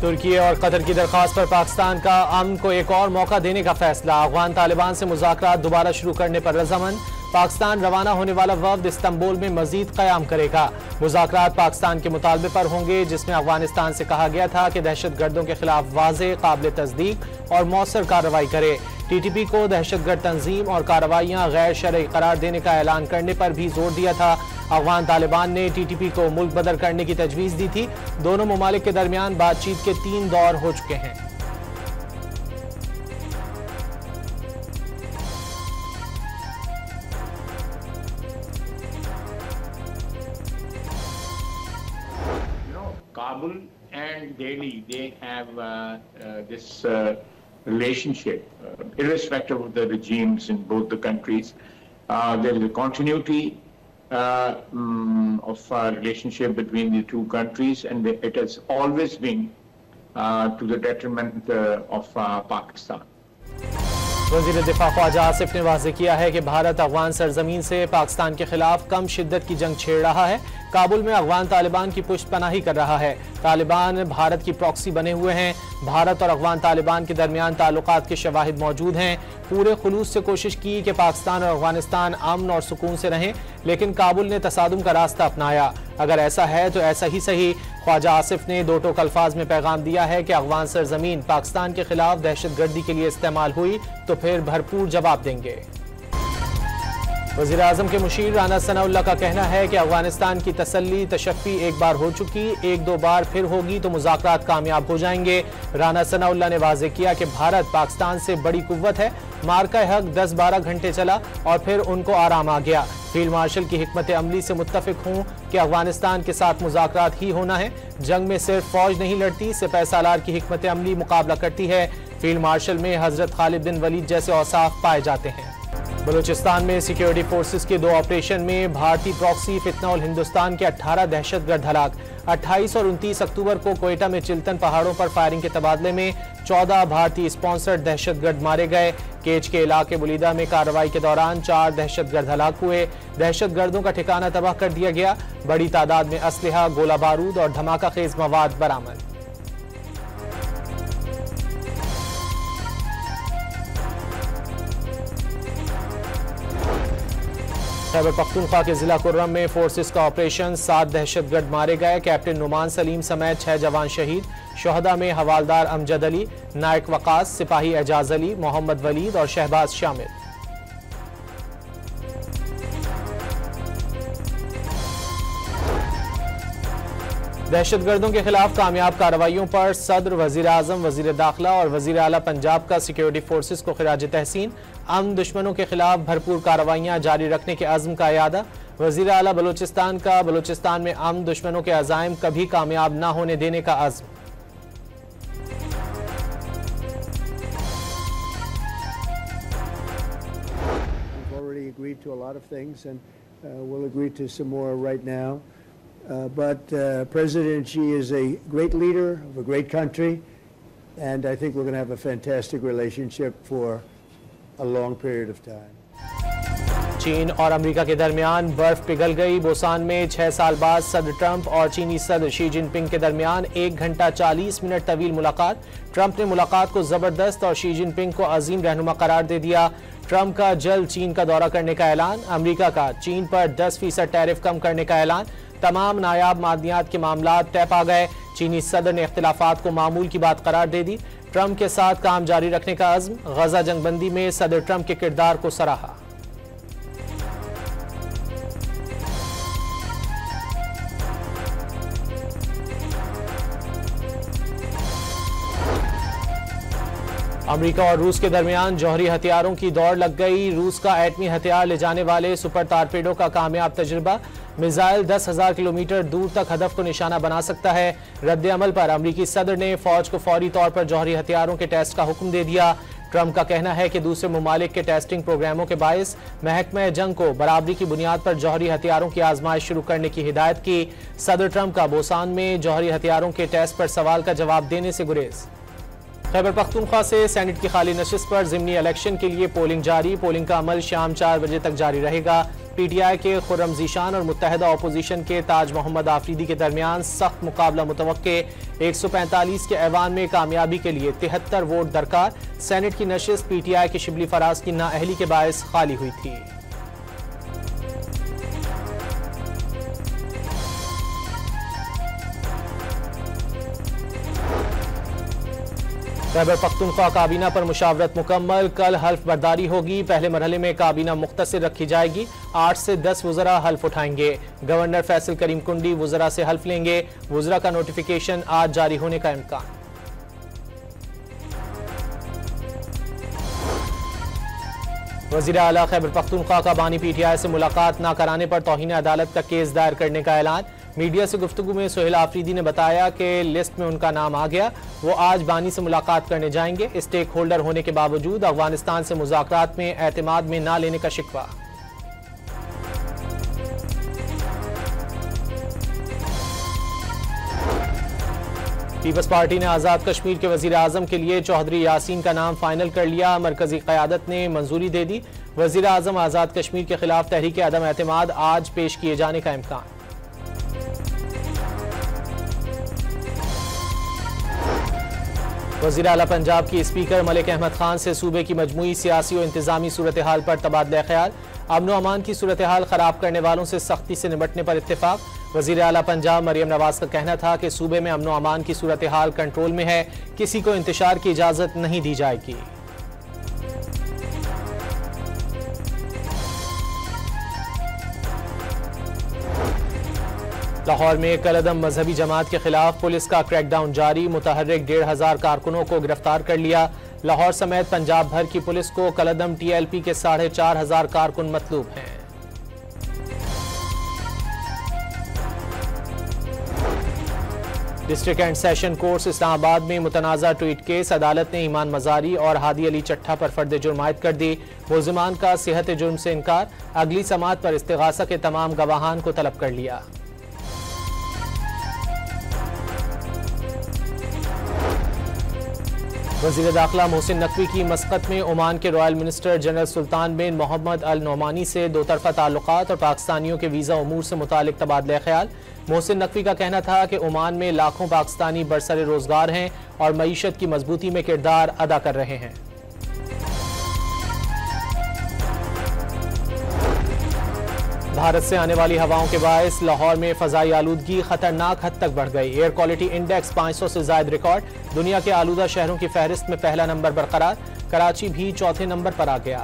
तुर्की और कतर की दरख्वास्त पर पाकिस्तान का अमन को एक और मौका देने का फैसला। अफगान तालिबान से मुज़ाकरात दोबारा शुरू करने पर रजामंद। पाकिस्तान रवाना होने वाला वफ्द इस्तांबुल में मजीद क़याम करेगा। मुज़ाकरात पाकिस्तान के मुतालबे पर होंगे, जिसमें अफगानिस्तान से कहा गया था कि दहशतगर्दों के खिलाफ वाज़ेह, काबिल तस्दीक और मौसर कार्रवाई करे। TTP को दहशतगर्द तंजीम और कार्रवाइयाँ गैर शरई करार देने का ऐलान करने पर भी जोर दिया था। अफगान तालिबान ने TTP को मुल्क बदर करने की तजवीज़ दी थी। दोनों ममालिक के दरमियान बातचीत के 3 दौर हो चुके हैं। Kabul and Delhi, they have this relationship, irrespective of the regimes in both the countries. There is a continuity of relationship between the two countries, and it has always been to the detriment of Pakistan. वज़ीर दिफा ख्वाजा आसिफ ने वाज़ेह किया है कि भारत अफगान सरजमीन से पाकिस्तान के खिलाफ कम शिद्दत की जंग छेड़ रहा है। काबुल में अफगान तालिबान की पुष्टपनाही कर रहा है। तालिबान भारत की प्रॉक्सी बने हुए हैं। भारत और अफगान तालिबान के दरमियान ताल्लुकात के शवाहिद मौजूद हैं। पूरे खुलूस से कोशिश की कि पाकिस्तान और अफगानिस्तान अमन और सुकून से रहें, लेकिन काबुल ने तसादुम का रास्ता अपनाया। अगर ऐसा है तो ऐसा ही सही। ख्वाजा आसिफ ने दो टोक अल्फाज में पैगाम दिया है कि अफगान सरजमीन पाकिस्तान के खिलाफ दहशतगर्दी के लिए इस्तेमाल हुई तो फिर भरपूर जवाब देंगे। वज़ीर आज़म के मुशीर राना सनाउल्लाह का कहना है कि अफगानिस्तान की तसल्ली तशफ़ी एक बार हो चुकी, 1-2 बार फिर होगी तो मुज़ाकरात कामयाब हो जाएंगे। राना सनाउल्लाह ने वाज़ेह किया कि भारत पाकिस्तान से बड़ी कुव्वत है। मार्का हक 10-12 घंटे चला और फिर उनको आराम आ गया। फील्ड मार्शल की हिकमत अमली से मुत्तफिक हूँ कि अफगानिस्तान के साथ मुज़ाकरात ही होना है। जंग में सिर्फ फौज नहीं लड़ती, सिपह सालार की हिकमत अमली मुकाबला करती है। फील्ड मार्शल में हजरत खालिद बिन वलीद जैसे औसाफ पाए जाते हैं। बलूचिस्तान में सिक्योरिटी फोर्सेस के 2 ऑपरेशन में भारतीय प्रॉक्सी फितना उल हिंदुस्तान के 18 दहशतगर्द हलाक। 28 और 29 अक्टूबर को कोयटा में चिल्तन पहाड़ों पर फायरिंग के तबादले में 14 भारतीय स्पॉन्सर्ड दहशतगर्द मारे गए। केच के इलाके बुलीदा में कार्रवाई के दौरान 4 दहशतगर्द हलाक हुए। दहशतगर्दों का ठिकाना तबाह कर दिया गया। बड़ी तादाद में असलहा, गोला बारूद और धमाका खेज मवाद बरामद। खैबर पख्तूनख्वा के जिला कुर्रम में फोर्सेस का ऑपरेशन, 7 दहशतगर्द मारे गए। कैप्टन नुमान सलीम समेत 6 जवान शहीद। शोहदा में हवालदार अमजद अली, नायक वकास, सिपाही एजाज अली, मोहम्मद वलीद और शहबाज शामिल। दहशतगर्दों के खिलाफ कामयाब कार्रवाइयों पर सदर, वजीर आजम, वजीर दाखिला और वजीर आला पंजाब का सिक्योरिटी फोर्सेस को खिराज तहसीन। अमन दुश्मनों के खिलाफ भरपूर कार्रवाइयां जारी रखने के अज़्म का यादा। वजीर आला बलूचिस्तान का बलूचिस्तान में अमन दुश्मनों के अज़ाइम कभी कामयाब न होने देने का अज़्म। But President Xi is a great leader of a great country, and I think we're going to have a fantastic relationship for a long period of time. चीन और अमेरिका के दरमियान बर्फ पिघल गई। बोसान में 6 साल बाद सदर ट्रंप और चीनी सदर शी जिनपिंग के दरमियान 1 घंटा 40 मिनट तवील मुलाकात। ट्रंप ने मुलाकात को जबरदस्त और शी जिनपिंग को अजीम रहनुमा करार दे दिया। ट्रंप का जल्द चीन का दौरा करने का ऐलान। अमेरिका का चीन पर 10% टैरिफ कम करने का ऐलान। तमाम नायाब मादनियात के मामलात तय पा गए। चीनी सदर ने इख्तिलाफात को मामूल की बात करार दे दी। ट्रंप के साथ काम जारी रखने का अज़्म। गजा जंगबंदी में सदर ट्रंप के किरदार को सराहा। अमेरिका और रूस के दरमियान जौहरी हथियारों की दौड़ लग गई। रूस का एटमी हथियार ले जाने वाले सुपर टारपेडो का कामयाब तजुर्बा। मिसाइल 10,000 किलोमीटर दूर तक हदफ को निशाना बना सकता है। रद्द अमल पर अमरीकी सदर ने फौज को फौरी तौर पर जौहरी हथियारों के टेस्ट का हुक्म दे दिया। ट्रंप का कहना है कि दूसरे ममालिक के टेस्टिंग प्रोग्रामों के बायस महकमा जंग को बराबरी की बुनियाद पर जौहरी हथियारों की आजमाइश शुरू करने की हिदायत की। सदर ट्रंप का बोसान में जौहरी हथियारों के टेस्ट पर सवाल का जवाब देने से गुरेज। खैबर पख्तूनख्वा से सेनेट की खाली नशिस्त पर ज़िमनी इलेक्शन के लिए पोलिंग जारी। पोलिंग का अमल शाम 4 बजे तक जारी रहेगा। PTI के खुर्रम ज़ीशान और मुत्तहिदा अपोजिशन के ताज मोहम्मद आफरीदी के दरमियान सख्त मुकाबला मुतवक्के। 145 के ऐवान में कामयाबी के लिए 73 वोट दरकार। सेनेट की नशिस्त PTI के शिबली फराज की नाअहली के बायस खाली हुई थी। खैबर पख्तूनख्वा काबीना पर मुशावरत मुकम्मल। कल हल्फ बर्दारी होगी। पहले मरहले में काबीना मुख्तसर रखी जाएगी। 8 से 10 वुज़रा हल्फ उठाएंगे। गवर्नर फैसल करीम कुंडी वुज़रा से हल्फ लेंगे। वुज़रा का नोटिफिकेशन आज जारी होने का इम्कान। वज़ीर आला खैबर पख्तूनख्वा का बानी PTI से मुलाकात न कराने पर तौहीन अदालत का केस दायर करने का ऐलान। मीडिया से गुफ्तगू में सोहेल आफरीदी ने बताया कि लिस्ट में उनका नाम आ गया। वो आज बानी से मुलाकात करने जाएंगे। स्टेक होल्डर होने के बावजूद अफगानिस्तान से मुज़ाकरात में एतमाद में ना लेने का शिकवा। पीपल्स पार्टी ने आज़ाद कश्मीर के वज़ीर आज़म के लिए चौधरी यासीन का नाम फाइनल कर लिया। मरकजी क़यादत ने मंजूरी दे दी। वज़ीर आज़म आज़ाद कश्मीर के खिलाफ तहरीक अदम एतमाद आज पेश किए जाने का इम्कान। वज़ीर आला पंजाब की स्पीकर मलिक अहमद खान से सूबे की मजमूई सियासी और इंतजामी सूरत हाल पर तबादला ख्याल। अमन व अमान की सूरत हाल खराब करने वालों से सख्ती से निपटने पर इत्तेफाक। वज़ीर आला पंजाब मरियम नवाज का कहना था कि सूबे में अमन व अमान की सूरत हाल कंट्रोल में है। किसी को इंतशार की इजाज़त नहीं दी जाएगी। लाहौर में कलअदम मजहबी जमात के खिलाफ पुलिस का क्रैकडाउन जारी। मुतहर्रिक 1,500 कारकुनों को गिरफ्तार कर लिया। लाहौर समेत पंजाब भर की पुलिस को कलअदम TLP के 4,500 कारकुन मतलूब हैं। District and session courts Islamabad में मुतनाज़ा ट्वीट केस। अदालत ने ईमान मजारी और हादी अली चट्ठा पर फर्द जुर्म आयद कर दी। मुल्जिमान का सेहत जुर्म से इनकार। अगली समात पर इस्तिगासा के तमाम गवाहान को तलब कर लिया। वज़ीर दाखिला मोहसिन नकवी की मस्कत में ओमान के रॉयल मिनिस्टर जनरल सुल्तान बिन मोहम्मद अल नोमानी से दो तरफा ताल्लुकात और पाकिस्तानियों के वीज़ा उमूर से मुतालिक तबादला ख्याल। मोहसिन नकवी का कहना था कि ओमान में लाखों पाकिस्तानी बरसरे रोजगार हैं और मईशत की मजबूती में किरदार अदा कर रहे हैं। भारत से आने वाली हवाओं के बायस लाहौर में फ़ज़ाई आलूदगी खतरनाक हद तक बढ़ गई। एयर क्वालिटी इंडेक्स 500 से ज़ायद रिकॉर्ड। दुनिया के आलूदा शहरों की फहरिस्त में पहला नंबर बरकरार। कराची भी चौथे नंबर पर आ गया।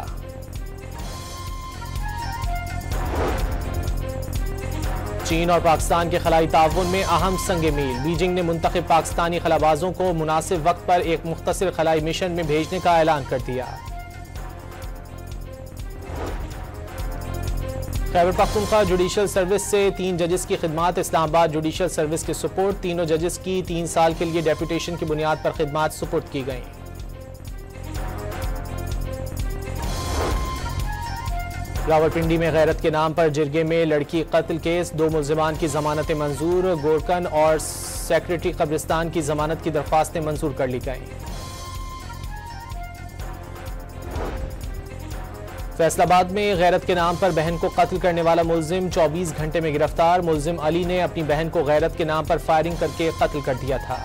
चीन और पाकिस्तान के खलाई ताउन में अहम संग मील। बीजिंग ने मुंतखब पाकिस्तानी खलाबाजों को मुनासिब वक्त पर एक मुख्तसर खलाई मिशन में भेजने का ऐलान कर दिया। खैबर पख्तूनख्वा जुडिशल सर्विस से 3 जजेस की खिदमात। इस्लामाबाद जुडिशल सर्विस के सुपुर्द। तीनों जजेस की 3 साल के लिए डेपुटेशन की बुनियाद पर खिदमात सुपुर्द की गई। रावलपिंडी में गैरत के नाम पर जिरगे में लड़की कत्ल केस। 2 मुल्जिमान की जमानतें मंजूर। गोरकन और सेक्रेटरी कब्रिस्तान की जमानत की दरख्वास्तें मंजूर कर ली गई। फैसलाबाद में गैरत के नाम पर बहन को कत्ल करने वाला मुल्जिम 24 घंटे में गिरफ्तार। मुल्जिम अली ने अपनी बहन को गैरत के नाम पर फायरिंग करके कत्ल कर दिया था।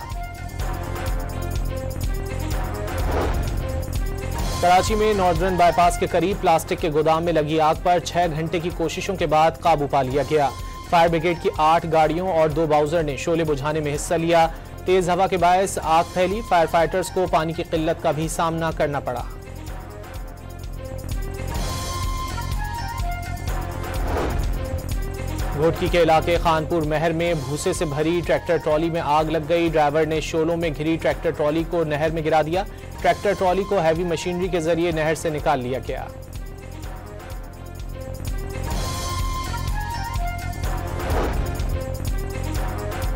कराची में नॉर्दर्न बाईपास के करीब प्लास्टिक के गोदाम में लगी आग पर 6 घंटे की कोशिशों के बाद काबू पा लिया गया। फायर ब्रिगेड की 8 गाड़ियों और 2 बाउजर ने शोले बुझाने में हिस्सा लिया। तेज हवा के बायस आग फैली। फायर फाइटर्स को पानी की किल्लत का भी सामना करना पड़ा। घोटकी के इलाके खानपुर महर में भूसे से भरी ट्रैक्टर ट्रॉली में आग लग गई। ड्राइवर ने शोलों में घिरी ट्रैक्टर ट्रॉली को नहर में गिरा दिया। ट्रैक्टर ट्रॉली को हैवी मशीनरी के जरिए नहर से निकाल लिया गया।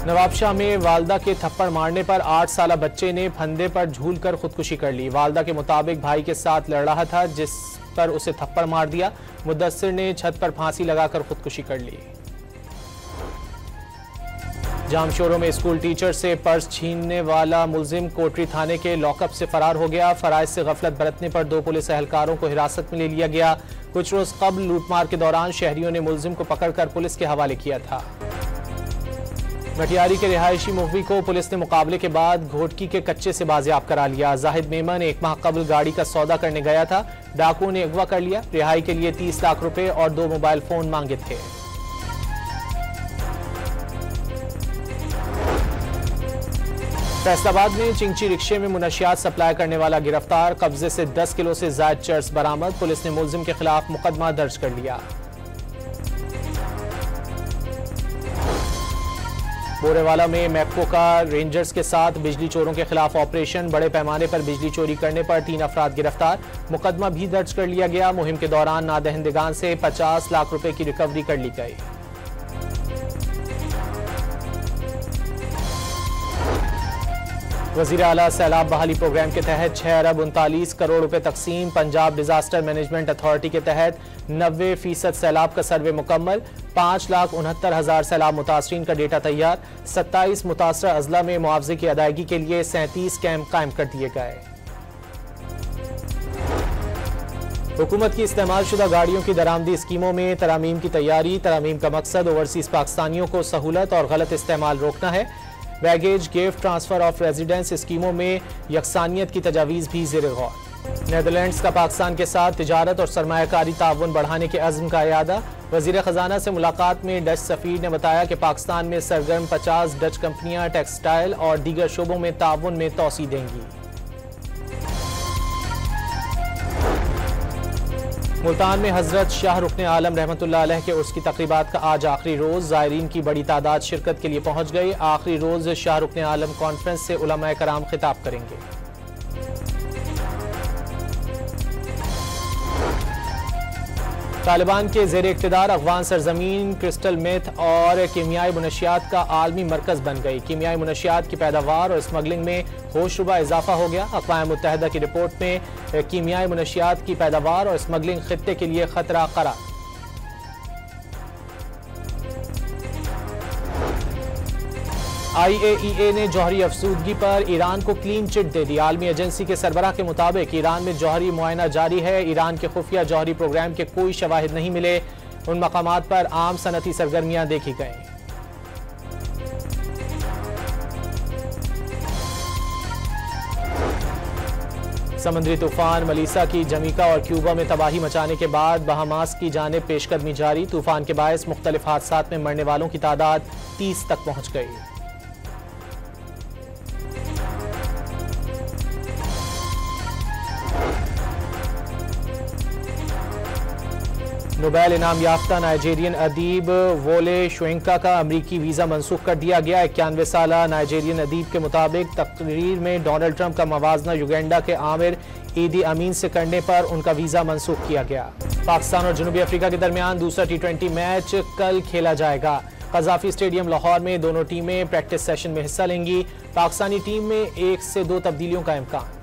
नवाबशाह में वालदा के थप्पड़ मारने पर 8 साला बच्चे ने फंदे पर झूलकर खुदकुशी कर ली। वालदा के मुताबिक भाई के साथ लड़ रहा था जिस पर उसे थप्पड़ मार दिया। मुद्दस्सिर ने छत पर फांसी लगाकर खुदकुशी कर ली। जामशोरों में स्कूल टीचर से पर्स छीनने वाला मुलजिम कोटरी थाने के लॉकअप से फरार हो गया। फराइज से गफलत बरतने पर 2 पुलिस एहलकारों को हिरासत में ले लिया गया। कुछ रोज कबल लूटमार के दौरान शहरियों ने मुलजिम को पकड़कर पुलिस के हवाले किया था। मटियारी के रिहायशी मुखबी को पुलिस ने मुकाबले के बाद घोटकी के कच्चे से बाजियाब करा लिया। जाहिद मेमन 1 माह कबल गाड़ी का सौदा करने गया था, डाकुओं ने अगवा कर लिया। रिहाई के लिए 30 लाख रुपए और 2 मोबाइल फोन मांगे थे। फैसलाबाद में चिंची रिक्शे में मुनशियात सप्लाई करने वाला गिरफ्तार, कब्जे से 10 किलो से जायद चर्स बरामद। पुलिस ने मुलजिम के खिलाफ मुकदमा दर्ज कर लिया। बोरेवाला में मैप्को का रेंजर्स के साथ बिजली चोरों के खिलाफ ऑपरेशन, बड़े पैमाने पर बिजली चोरी करने पर 3 अफराद गिरफ्तार। मुकदमा भी दर्ज कर लिया गया। मुहिम के दौरान नादहिंदगान से 50 लाख रुपए की रिकवरी कर ली गई। वजीर आला सैलाब बहाली प्रोग्राम के तहत 6 अरब 39 करोड़ रुपए तकसीम। पंजाब डिजास्टर मैनेजमेंट अथॉरिटी के तहत 90% सैलाब का सर्वे मुकम्मल। 5,69,000 सैलाब मुतासरीन का डेटा तैयार। 27 मुतासरा अजला में मुआवजे की अदायगी के लिए 37 कैंप कायम कर दिए गए। हुकूमत की इस्तेमालशुदा गाड़ियों की दरामदी स्कीमों में तरामीम की तैयारी। तरामीम का मकसद ओवरसीज पाकिस्तानियों को सहूलत और गलत इस्तेमाल रोकना है। Baggage gift transfer of residence स्कीमों में यकसानियत की तजावीज़ भी ज़ेर गौर। नेदरलैंड्स का पाकिस्तान के साथ तिजारत और सरमायाकारी ताउन बढ़ाने के अज़्म का इरादा। वज़ीर ख़जाना से मुलाकात में डच सफ़ीर ने बताया कि पाकिस्तान में सरगर्म 50 डच कंपनियां टेक्सटाइल और दीगर शोबों में ताउन में तोसी देंगी। मुल्तान में हजरत शाह रुकने आलम रहमतुल्लाह अलैह के उर्स की तकरीबात का आज आखिरी रोज। ज़ायरीन की बड़ी तादाद शिरकत के लिए पहुंच गई। आखिरी रोज शाह रुकने आलम कॉन्फ्रेंस से उलमाए कराम खिताब करेंगे। तालिबान के ज़ेर इक़्तिदार अफ़गान सरजमीन क्रिस्टल मेथ और कीमियाई मुनशियात का आलमी मरकज़ बन गई। कीमियाई मुनशियात की पैदावार और स्मगलिंग में होशरुबा इजाफा हो गया। अक़वाम मुत्तहिदा की रिपोर्ट में कीमियाई मुनशियात की पैदावार और स्मगलिंग खित्ते के लिए खतरा करार। IAEA ने जौहरी अफसूदगी पर ईरान को क्लीन चिट दे दी। आलमी एजेंसी के सरबराह के मुताबिक ईरान में जौहरी मुआयना जारी है। ईरान के खुफिया जौहरी प्रोग्राम के कोई शवाहिद नहीं मिले। उन मकामात पर आम सनती सरगर्मियां देखी गईं। समुद्री तूफान मलीसा की जमीका और क्यूबा में तबाही मचाने के बाद बहामास की जानिब पेशकदमी जारी। तूफान के बायस मुख्तलिफ हादसात में मरने वालों की तादाद 30 तक पहुंच गई। नोबेल इनाम याफ्ता नाइजेरियन अदीब वोले शोएंका का अमरीकी वीज़ा मनसूख कर दिया गया। 91 साला नाइजेरियन अदीब के मुताबिक तकरीर में डोनाल्ड ट्रंप का मवाजना युगांडा के आमिर ईदी अमीन से करने पर उनका वीज़ा मनसूख किया गया। पाकिस्तान और जनूबी अफ्रीका के दरमियान दूसरा T20 मैच कल खेला जाएगा। कज़ाफी स्टेडियम लाहौर में दोनों टीमें प्रैक्टिस सेशन में हिस्सा लेंगी। पाकिस्तानी टीम में 1 से 2 तब्दीलियों का इम्कान।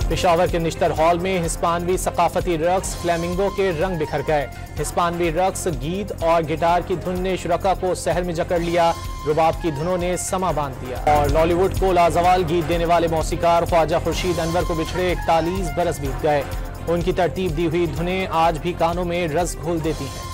पेशावर के निश्तर हॉल में हिस्पानवी सकाफती रक्स फ्लेमिंगो के रंग बिखर गए। हिस्पानवी रक्स, गीत और गिटार की धुन ने शुरका को सहर में जकड़ लिया। रुबाब की धुनों ने समा बांध दिया। और लॉलीवुड को लाजवाल गीत देने वाले मौसीकार ख्वाजा खुर्शीद अनवर को बिछड़े 41 बरस बीत गए। उनकी तरतीब दी हुई धुनें आज भी कानों में रस घोल देती हैं।